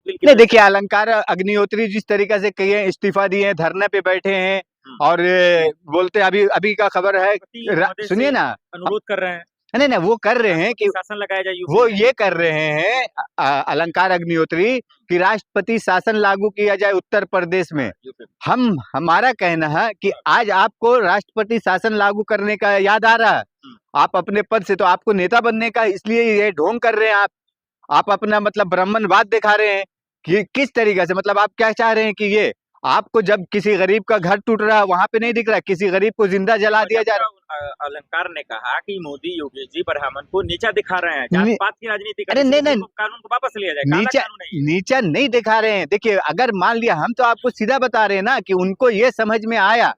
Bill की नहीं वजह देखिए, अलंकार अग्निहोत्री जिस तरीके से कई इस्तीफा दिए हैं, धरने पे बैठे हैं और बोलते अभी अभी का खबर है, राष्ट्रपति महोदय सुनिए से ना। अनुरोध कर रहे हैं, नहीं नहीं, वो कर रहे हैं राष्ट्रपति कि शासन लगाया जाए यूपी वो में। ये कर रहे हैं अलंकार अग्निहोत्री कि राष्ट्रपति शासन लागू किया जाए उत्तर प्रदेश में। यूपी में। हमारा कहना है कि आज आपको राष्ट्रपति शासन लागू करने का याद आ रहा है, आप अपने पद से, तो आपको नेता बनने का, इसलिए ये ढोंग कर रहे हैं आप अपना मतलब ब्राह्मणवाद दिखा रहे हैं कि किस तरीके से, मतलब आप क्या चाह रहे हैं कि ये आपको जब किसी गरीब का घर टूट रहा है वहां पे नहीं दिख रहा, किसी गरीब को जिंदा जला दिया जा रहा है। अलंकार ने कहा कि मोदी योगी जी ब्राह्मण को नीचा दिखा रहे हैं, नहीं, जात पात की राजनीति कर अरे रहे हैं, नहीं इसलिए नहीं, कानून को वापस लिया जाए। काला नीचा कानून है ये। नीचा नहीं दिखा रहे हैं। देखिए, अगर मान लिया, हम तो आपको सीधा बता रहे हैं ना कि उनको ये समझ में आया,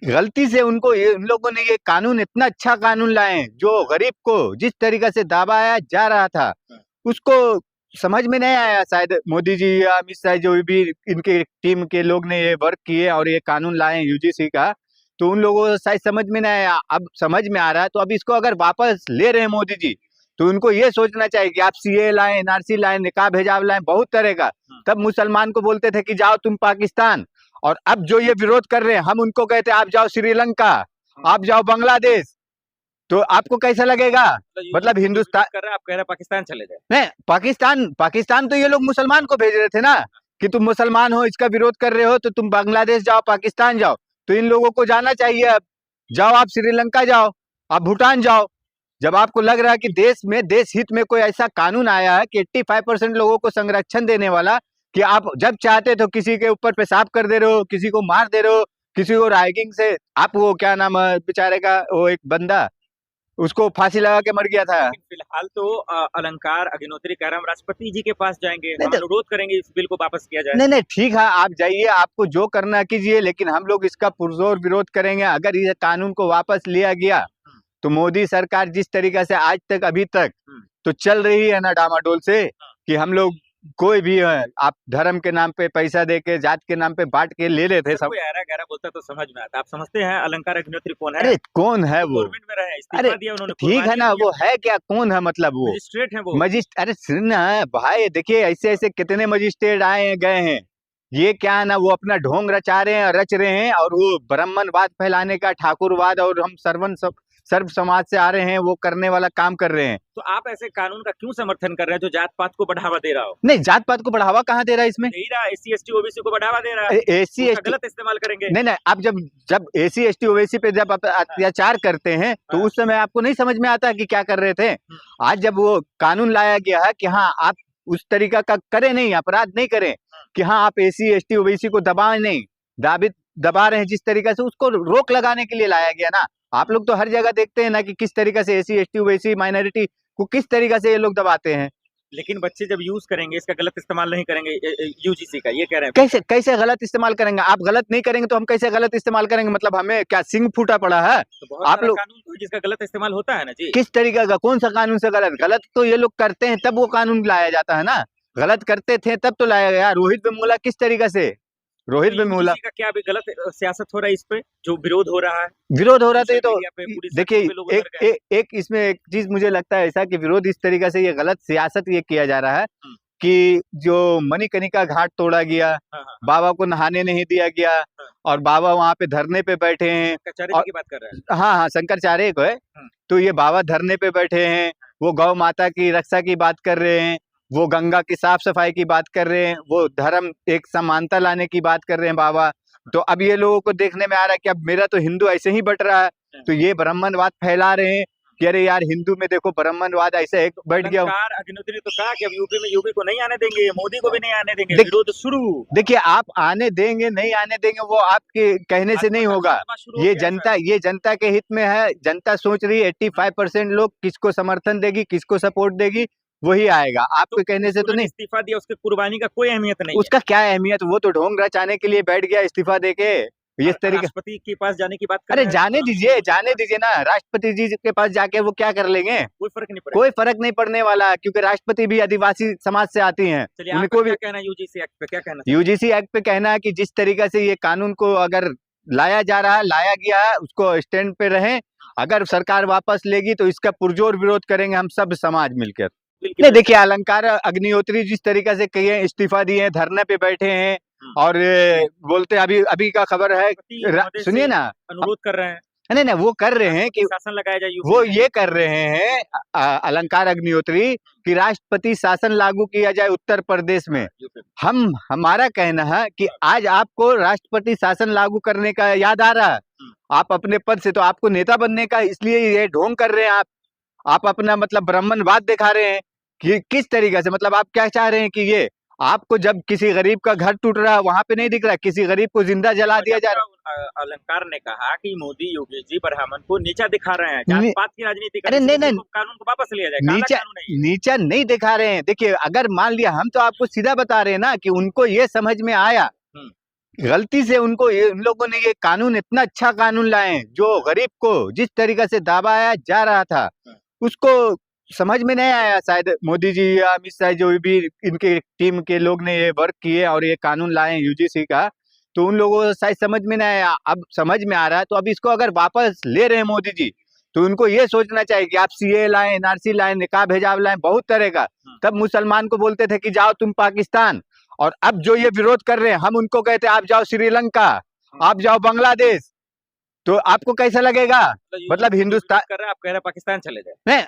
गलती से उनको उन लोगों ने ये कानून, इतना अच्छा कानून लाए हैं जो गरीब को जिस तरीके से दबाया जा रहा था उसको समझ में नहीं आया। शायद मोदी जी या अमित शाह जो भी इनके टीम के लोग ने ये वर्क किए और ये कानून लाए यूजीसी का, तो उन लोगों को शायद समझ में नहीं आया। अब समझ में आ रहा है, तो अब इसको अगर वापस ले रहे हैं मोदी जी, तो उनको ये सोचना चाहिए कि आप सीए लाएं, एनआरसी लाएं, निकाह हिजाब लाएं, बहुत तरह का। तब मुसलमान को बोलते थे कि जाओ तुम पाकिस्तान, और अब जो ये विरोध कर रहे हैं, हम उनको कहते हैं आप जाओ श्रीलंका, आप जाओ बांग्लादेश। तो आपको कैसा लगेगा? मतलब हिंदुस्तान कर रहे हैं, आप कह रहे हैं पाकिस्तान चले जाए। नहीं, पाकिस्तान तो ये लोग मुसलमान को भेज रहे थे ना कि तुम मुसलमान हो, इसका विरोध कर रहे हो तो तुम बांग्लादेश जाओ, पाकिस्तान जाओ। तो इन लोगों को जाना चाहिए, अब जाओ, आप श्रीलंका जाओ, आप भूटान जाओ। जब आपको लग रहा है कि देश में, देश हित में कोई ऐसा कानून आया है कि 85% लोगों को संरक्षण देने वाला, कि आप जब चाहते तो किसी के ऊपर पेशाब कर दे रहे हो, किसी को मार दे रहे हो, किसी को रैगिंग से, आप वो क्या नाम है बेचारे का, वो एक बंदा उसको फांसी लगा के मर गया था। फिलहाल तो अलंकार अग्निहोत्री कह रहे हम राष्ट्रपति जी के पास जाएंगे, हम नहीं अनुरोध करेंगे इस बिल को वापस किया जाए। नहीं नहीं, ठीक है, आप जाइए, आपको जो करना कीजिए, लेकिन हम लोग इसका पुरजोर विरोध करेंगे। अगर इस कानून को वापस लिया गया तो मोदी सरकार जिस तरीके से आज तक अभी तक तो चल रही है ना डामाडोल से, कि हम लोग कोई भी है, आप धर्म के नाम पे पैसा दे के, जात के नाम पे बांट के ले लेते सब। कोई गहरा गहरा बोलता तो समझ में आता। आप समझते हैं अलंकार अग्निहोत्री कौन है? अरे कौन है वो? गवर्नमेंट में रहे, अरे इस्तीफा दिया उन्होंने, ठीक है ना, वो है क्या, कौन है, मतलब वो मजिस्ट्रेट है वो। अरे सुन ना भाई, देखिए ऐसे ऐसे कितने मजिस्ट्रेट आए हैं गए हैं, ये क्या है ना, वो अपना ढोंग रचा रहे हैं, रच रहे हैं, और वो ब्राह्मणवाद फैलाने का, ठाकुरवाद, और हम सर्व समाज से आ रहे हैं, वो करने वाला काम कर रहे हैं। तो आप ऐसे कानून का क्यों समर्थन कर रहे हैं जो जात पात को बढ़ावा दे रहा हो? नहीं, जात पात को बढ़ावा कहाँ दे रहा है इसमें? दे रहा, एससी एसटी ओबीसी को बढ़ावा दे रहा है, एसी उसका एसटी गलत इस्तेमाल करेंगे। नहीं नहीं, आप जब जब एसी एसटी ओबीसी पे जब आप अत्याचार करते हैं तो उस समय आपको नहीं समझ में आता कि क्या कर रहे थे। आज जब वो कानून लाया गया है कि हाँ आप उस तरीका का करें नहीं, अपराध नहीं करें, कि हाँ आप एसी एसटी ओबीसी को दबाएं नहीं, दबा रहे हैं जिस तरीके से, उसको रोक लगाने के लिए लाया गया ना। आप लोग तो हर जगह देखते हैं ना कि किस तरीके से एसी एसटी ओबीसी माइनॉरिटी को किस तरीके से ये लोग दबाते हैं। लेकिन बच्चे जब यूज करेंगे, इसका गलत इस्तेमाल नहीं करेंगे, यूजीसी का ये कह रहे हैं। कैसे कैसे गलत इस्तेमाल करेंगे? आप गलत नहीं करेंगे तो हम कैसे गलत इस्तेमाल करेंगे? मतलब हमें क्या सिंह फूटा पड़ा है? तो बहुत आप सारा लोग कानून तो जिसका गलत इस्तेमाल होता है ना जी। किस तरीके का, कौन सा कानून से गलत? गलत तो ये लोग करते हैं तब वो कानून लाया जाता है ना, गलत करते थे तब तो लाया गया। रोहित वेमुला किस तरीके से, रोहित वेमुला यूजीसी का क्या अभी गलत सियासत हो रहा है, इस पे जो विरोध हो रहा है? विरोध हो रहा था, ये तो सोशल मीडिया पे पूरी देखिए, सड़कों पे लोग उतर गए। एक इसमें एक चीज मुझे लगता है ऐसा कि विरोध इस तरीके से, ये गलत सियासत ये किया जा रहा है कि जो मणिकर्णिका घाट तोड़ा गया, बाबा को नहाने नहीं दिया गया, और बाबा वहां पे धरने पे बैठे हैं, शंकराचार्य जी की बात कर रहे हैं। हाँ हाँ, शंकराचार्य को है, तो ये बाबा धरने पे बैठे हैं, वो गौ माता की रक्षा की बात कर रहे हैं, वो गंगा की साफ सफाई की बात कर रहे हैं, वो धर्म एक समानता लाने की बात कर रहे हैं बाबा। तो अब ये लोगों को देखने में आ रहा है कि अब मेरा तो हिंदू ऐसे ही बट रहा है, तो ये ब्राह्मणवाद फैला रहे हैं कि अरे यार हिंदू में देखो ब्राह्मणवाद ऐसे एक बैठ गया। अग्निहोत्री तो कहा कि अब यूपी में यूपी को नहीं आने देंगे, मोदी को भी नहीं आने देंगे, विरोध शुरू। देखिए, आप आने देंगे नहीं आने देंगे वो आपके कहने से नहीं होगा, ये जनता के हित में है। जनता सोच रही है 85% लोग किसको समर्थन देगी, किसको सपोर्ट देगी, वही आएगा, आपके कहने से तो नहीं। इस्तीफा दिया, उसके कुर्बानी का कोई अहमियत नहीं, उसका क्या अहमियत, वो तो ढोंग रचाने के लिए बैठ गया इस्तीफा देके। इस तरीके राष्ट्रपति के पास जाने की बात कर अरे जाने दीजिए ना, राष्ट्रपति जी के पास जाके वो क्या कर लेंगे, कोई फर्क नहीं पड़ने वाला, क्योंकि राष्ट्रपति भी आदिवासी समाज से आती हैं। उनको भी क्या कहना है यूजीसी एक्ट पे, क्या कहना? यूजीसी एक्ट पे कहना है कि जिस तरीके से ये कानून को अगर लाया जा रहा है, लाया गया है, उसको स्टैंड पे रहें। अगर सरकार वापस लेगी तो इसका पुरजोर विरोध करेंगे हम सब समाज मिलकर। बिल की नहीं वजह से? देखिए, अलंकार अग्निहोत्री जिस तरीके से कई इस्तीफा दिए हैं, धरने पे बैठे हैं और बोलते अभी अभी का खबर है, राष्ट्रपति महोदय सुनिए से ना, अनुरोध कर रहे हैं नहीं नहीं वो कर रहे हैं कि राष्ट्रपति शासन लगाया जाए यूपी वो में। ये कर रहे हैं अलंकार अग्निहोत्री कि राष्ट्रपति शासन लागू किया जाए उत्तर प्रदेश में। यूपी में। हमारा कहना है कि आज आपको राष्ट्रपति शासन लागू करने का याद आ रहा है, आप अपने पद से तो आपको नेता बनने का, इसलिए ये ढोंग कर रहे हैं आप अपना मतलब ब्राह्मणवाद दिखा रहे हैं कि किस तरीके से, मतलब आप क्या चाह रहे हैं कि ये आपको जब किसी गरीब का घर टूट रहा है वहां पे नहीं दिख रहा, किसी गरीब को जिंदा जला दिया जा रहा। अलंकार ने कहा कि मोदी योगी जी ब्राह्मण को नीचा दिखा रहे हैं, नी- जात पात की राजनीति कर अरे रहे हैं, नहीं इसलिए नहीं, कानून को वापस लिया जाए। काला नीचा कानून है ये। नीचा नहीं दिखा रहे हैं। देखिए, अगर मान लिया, हम तो आपको सीधा बता रहे हैं ना कि उनको ये समझ में आया, गलती से उनको उन लोगों ने ये कानून, इतना अच्छा कानून लाए हैं जो गरीब को जिस तरीके से दबाया जा रहा था उसको समझ में नहीं आया। शायद मोदी जी या अमित शाह जो भी इनके टीम के लोग ने ये वर्क किए और ये कानून लाए यूजीसी का, तो उन लोगों को शायद समझ में नहीं आया। अब समझ में आ रहा है, तो अब इसको अगर वापस ले रहे हैं मोदी जी, तो उनको ये सोचना चाहिए कि आप सीए लाएं, एनआरसी लाएं, निकाह हिजाब लाएं, बहुत तरह का। तब मुसलमान को बोलते थे कि जाओ तुम पाकिस्तान, और अब जो ये विरोध कर रहे हैं, हम उनको कहते हैं आप जाओ श्रीलंका, आप जाओ बांग्लादेश, तो आपको कैसा लगेगा? मतलब हिंदुस्तान कर रहे हैं, आप कह रहे हैं पाकिस्तान चले जाए। नहीं,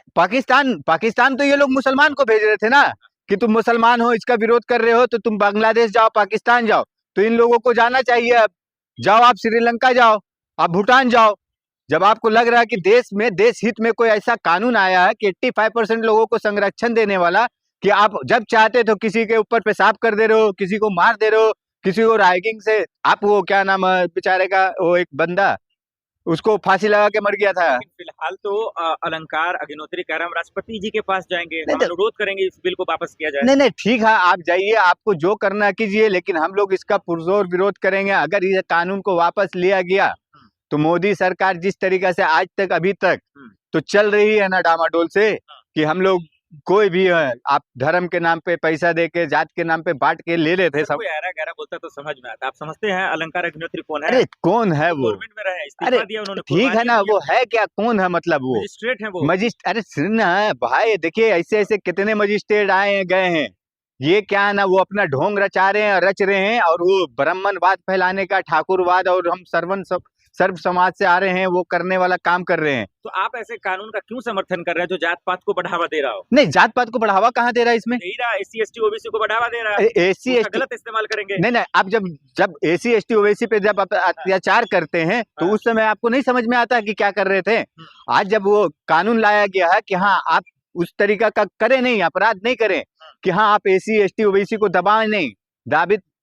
पाकिस्तान तो ये लोग मुसलमान को भेज रहे थे ना कि तुम मुसलमान हो, इसका विरोध कर रहे हो तो तुम बांग्लादेश जाओ, पाकिस्तान जाओ। तो इन लोगों को जाना चाहिए, अब जाओ, आप श्रीलंका जाओ, आप भूटान जाओ। जब आपको लग रहा है कि देश में, देश हित में कोई ऐसा कानून आया है कि 85% लोगों को संरक्षण देने वाला, कि आप जब चाहते तो किसी के ऊपर पेशाब कर दे रहे हो, किसी को मार दे रहे हो, किसी को रैगिंग से, आप वो क्या नाम है बेचारे का, वो एक बंदा उसको फांसी लगा के मर गया था। लेकिन फिलहाल तो अलंकार अग्निहोत्री कह रहे हैं हम राष्ट्रपति जी के पास जाएंगे, हम नहीं, अनुरोध करेंगे इस बिल को वापस किया जाए। नहीं नहीं, ठीक है, आप जाइए, आपको जो करना कीजिए, लेकिन हम लोग इसका पुरजोर विरोध करेंगे। अगर ये कानून को वापस लिया गया तो मोदी सरकार जिस तरीके से आज तक अभी तक तो चल रही है ना डामाडोल से, कि हम लोग कोई भी है, आप धर्म के नाम पे पैसा दे के, जात के नाम पे बांट के ले लेते सब। कोई ऐरा गहरा बोलता तो समझ में आता। आप समझते हैं अलंकार अग्निहोत्री कौन है? अरे कौन है वो? गवर्नमेंट में रहे, अरे इस्तीफा दिया उन्होंने, ठीक है ना, वो है क्या, कौन है, मतलब वो मजिस्ट्रेट है वो। अरे सुनना भाई, देखिए ऐसे ऐसे कितने मजिस्ट्रेट आए हैं गए हैं, ये क्या है ना, वो अपना ढोंग रचा रहे हैं, रच रहे हैं, और वो ब्राह्मणवाद फैलाने का, ठाकुरवाद, और हम सर्व समाज से आ रहे हैं, वो करने वाला काम कर रहे हैं। तो आप ऐसे कानून का क्यों समर्थन कर रहे हैं जो जात पात को बढ़ावा दे रहा हो? नहीं, जात पात को बढ़ावा कहाँ दे रहा है इसमें? दे रहा है, SC ST OBC को बढ़ावा दे रहा है, एसी उसका एसटी, गलत इस्तेमाल करेंगे। नहीं नहीं, आप जब एसी एसटी ओबीसी पे जब आप अत्याचार करते हैं तो उस समय आपको नहीं समझ में आता कि क्या कर रहे थे। आज जब वो कानून लाया गया है कि हाँ आप उस तरीका का करें नहीं, अपराध नहीं करें, कि हाँ आप एसी एसटी ओबीसी को दबाएं नहीं,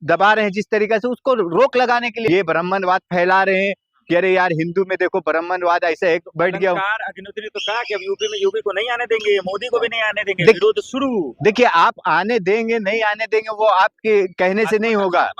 दबा रहे हैं जिस तरीके से, उसको रोक लगाने के लिए ये ब्राह्मणवाद फैला रहे हैं कि अरे यार हिंदू में देखो ब्राह्मणवाद ऐसे एक बैठ गया। अलंकार अग्निहोत्री तो कहा कि अब यूपी को नहीं आने देंगे, मोदी को भी नहीं आने देंगे, देख- विरोध शुरू। देखिए, आप आने देंगे नहीं आने देंगे वो आपके कहने से नहीं होगा,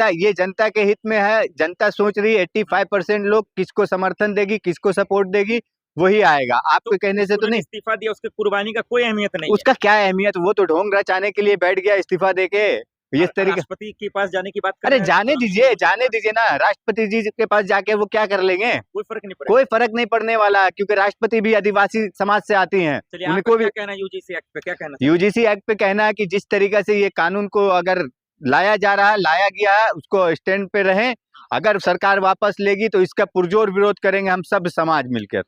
ये जनता के हित में है। जनता सोच रही है 85% लोग किसको समर्थन देगी, किसको सपोर्ट देगी, वही आएगा, आपके कहने से तो नहीं। इस्तीफा दिया, उसके कुर्बानी का कोई अहमियत नहीं उसका क्या अहमियत, वो तो ढोंग रचाने के लिए बैठ गया इस्तीफा देके इस तरीके। राष्ट्रपति के पास जाने की बात कर अरे रहे हैं, जाने दीजिए ना, राष्ट्रपति जी के पास जाके वो क्या कर लेंगे, कोई फर्क नहीं पड़ेगा। कोई फर्क नहीं पड़ने वाला, क्योंकि राष्ट्रपति भी आदिवासी समाज से आती हैं। चलिए, उनको आपका भी क्या कहना है यूजीसी एक्ट पे, क्या कहना? यूजीसी एक्ट पे कहना है कि जिस तरीके से ये कानून को अगर लाया गया है, उसको स्टैंड पे रहें। अगर सरकार वापस लेगी तो इसका पुरजोर विरोध करेंगे हम सब समाज मिलकर।